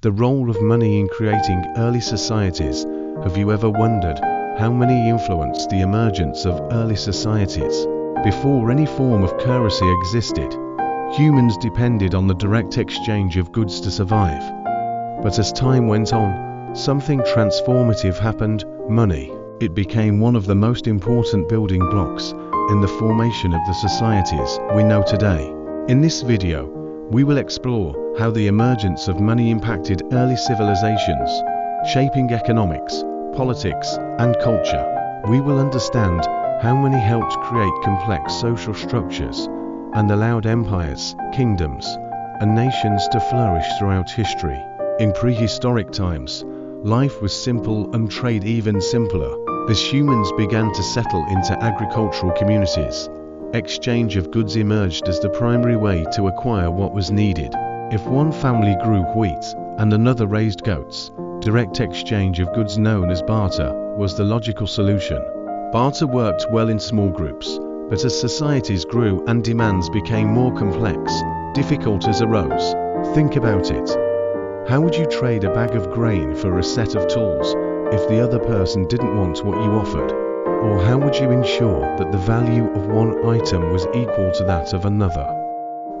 The role of money in creating early societies. Have you ever wondered how money influenced the emergence of early societies? Before any form of currency existed, humans depended on the direct exchange of goods to survive. But as time went on, something transformative happened: money. It became one of the most important building blocks in the formation of the societies we know today. In this video, we will explore how the emergence of money impacted early civilizations, shaping economics, politics, and culture. We will understand how money helped create complex social structures and allowed empires, kingdoms, and nations to flourish throughout history. In prehistoric times, life was simple and trade even simpler. As humans began to settle into agricultural communities, exchange of goods emerged as the primary way to acquire what was needed. If one family grew wheat and another raised goats, direct exchange of goods known as barter was the logical solution. Barter worked well in small groups, but as societies grew and demands became more complex, difficulties arose. Think about it. How would you trade a bag of grain for a set of tools if the other person didn't want what you offered? Or how would you ensure that the value of one item was equal to that of another?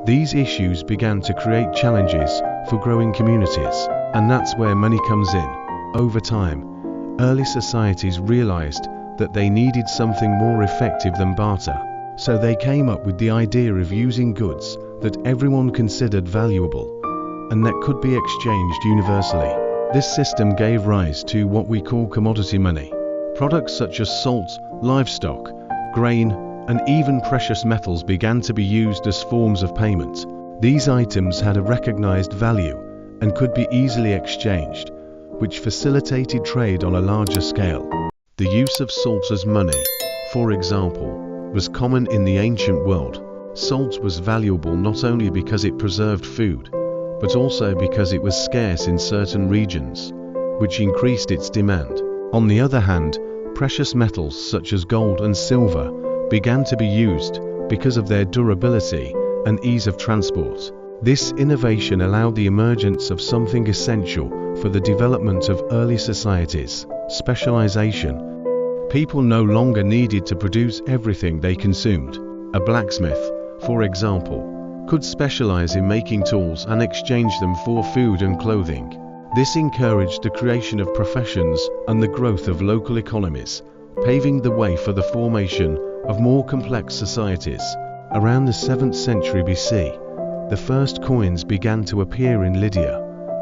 These issues began to create challenges for growing communities, and that's where money comes in. Over time, early societies realized that they needed something more effective than barter, so they came up with the idea of using goods that everyone considered valuable and that could be exchanged universally. This system gave rise to what we call commodity money. Products such as salt, livestock, grain, and even precious metals began to be used as forms of payment. These items had a recognized value and could be easily exchanged, which facilitated trade on a larger scale. The use of salt as money, for example, was common in the ancient world. Salt was valuable not only because it preserved food, but also because it was scarce in certain regions, which increased its demand. On the other hand, precious metals such as gold and silver began to be used because of their durability and ease of transport. This innovation allowed the emergence of something essential for the development of early societies: specialization. People no longer needed to produce everything they consumed. A blacksmith, for example, could specialize in making tools and exchange them for food and clothing. This encouraged the creation of professions and the growth of local economies, paving the way for the formation of more complex societies. Around the 7th century BC, the first coins began to appear in Lydia,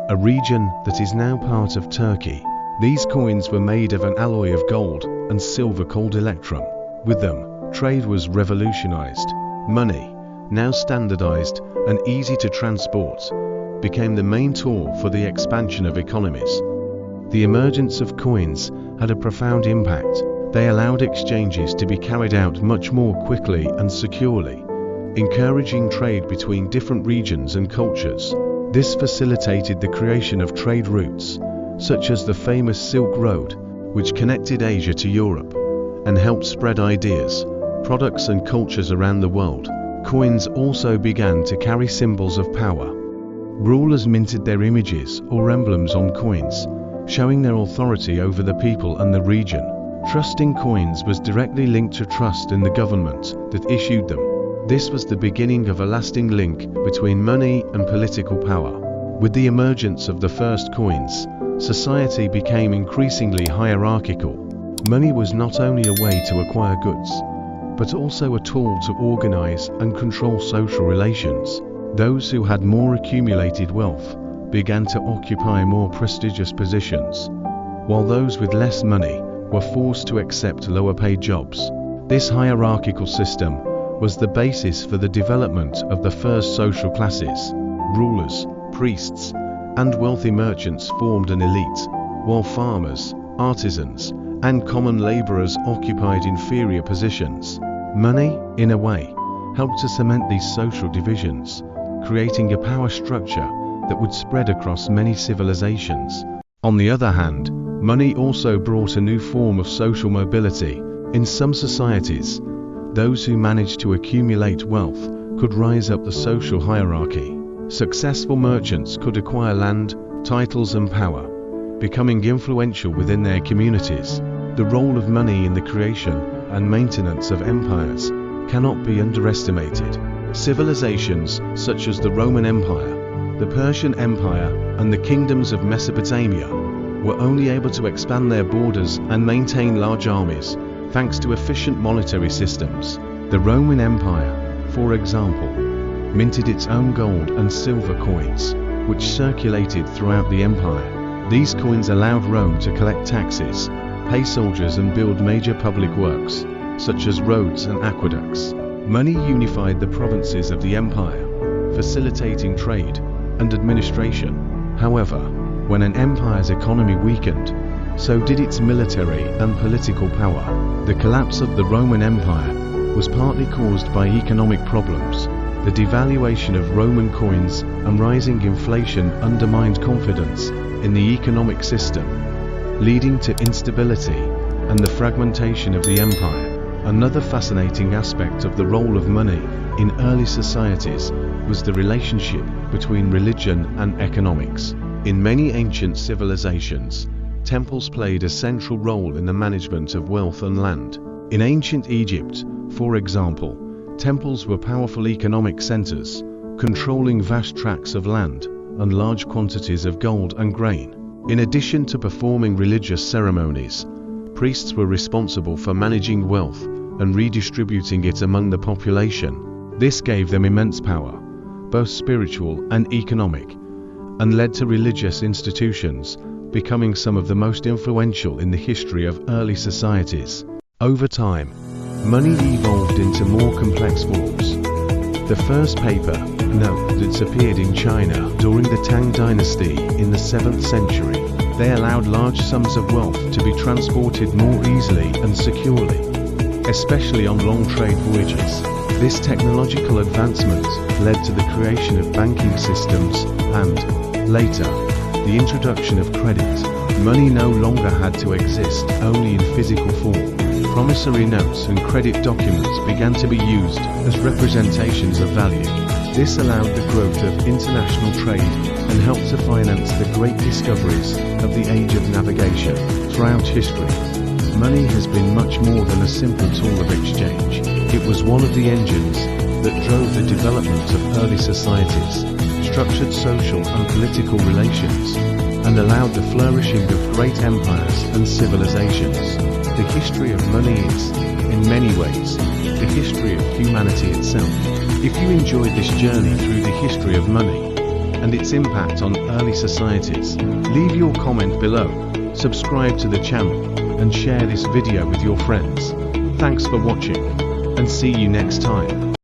a region that is now part of Turkey. These coins were made of an alloy of gold and silver called electrum. With them, trade was revolutionized. Money, now standardized and easy to transport, became the main tool for the expansion of economies. The emergence of coins had a profound impact. They allowed exchanges to be carried out much more quickly and securely, encouraging trade between different regions and cultures. This facilitated the creation of trade routes, such as the famous Silk Road, which connected Asia to Europe, and helped spread ideas, products and cultures around the world. Coins also began to carry symbols of power. Rulers minted their images or emblems on coins, showing their authority over the people and the region. Trusting coins was directly linked to trust in the government that issued them. This was the beginning of a lasting link between money and political power. With the emergence of the first coins, society became increasingly hierarchical. Money was not only a way to acquire goods, but also a tool to organize and control social relations. Those who had more accumulated wealth began to occupy more prestigious positions, while those with less money were forced to accept lower-paid jobs. This hierarchical system was the basis for the development of the first social classes. Rulers, priests, and wealthy merchants formed an elite, while farmers, artisans, and common laborers occupied inferior positions. Money, in a way, helped to cement these social divisions, creating a power structure that would spread across many civilizations. On the other hand, money also brought a new form of social mobility. In some societies, those who managed to accumulate wealth could rise up the social hierarchy. Successful merchants could acquire land, titles and power, becoming influential within their communities. The role of money in the creation and maintenance of empires cannot be underestimated. Civilizations such as the Roman Empire, the Persian Empire, and the kingdoms of Mesopotamia were only able to expand their borders and maintain large armies thanks to efficient monetary systems. The Roman Empire, for example, minted its own gold and silver coins, which circulated throughout the empire. These coins allowed Rome to collect taxes, pay soldiers, and build major public works, such as roads and aqueducts. Money unified the provinces of the empire, facilitating trade and administration. However, when an empire's economy weakened, so did its military and political power. The collapse of the Roman Empire was partly caused by economic problems. The devaluation of Roman coins and rising inflation undermined confidence in the economic system, leading to instability and the fragmentation of the empire. Another fascinating aspect of the role of money in early societies was the relationship between religion and economics. In many ancient civilizations, temples played a central role in the management of wealth and land. In ancient Egypt, for example, temples were powerful economic centers, controlling vast tracts of land and large quantities of gold and grain. In addition to performing religious ceremonies, priests were responsible for managing wealth and redistributing it among the population. This gave them immense power, both spiritual and economic, and led to religious institutions becoming some of the most influential in the history of early societies. Over time, money evolved into more complex forms. The first paper notes appeared in China during the Tang Dynasty in the 7th century. They allowed large sums of wealth to be transported more easily and securely, especially on long trade voyages. This technological advancement led to the creation of banking systems and, later, the introduction of credit. Money no longer had to exist only in physical form. Promissory notes and credit documents began to be used as representations of value. This allowed the growth of international trade and helped to finance the great discoveries of the age of navigation. Throughout history, money has been much more than a simple tool of exchange. It was one of the engines that drove the development of early societies, structured social and political relations, and allowed the flourishing of great empires and civilizations. The history of money is, in many ways, the history of humanity itself. If you enjoyed this journey through the history of money and its impact on early societies, leave your comment below, subscribe to the channel, and share this video with your friends. Thanks for watching, and see you next time.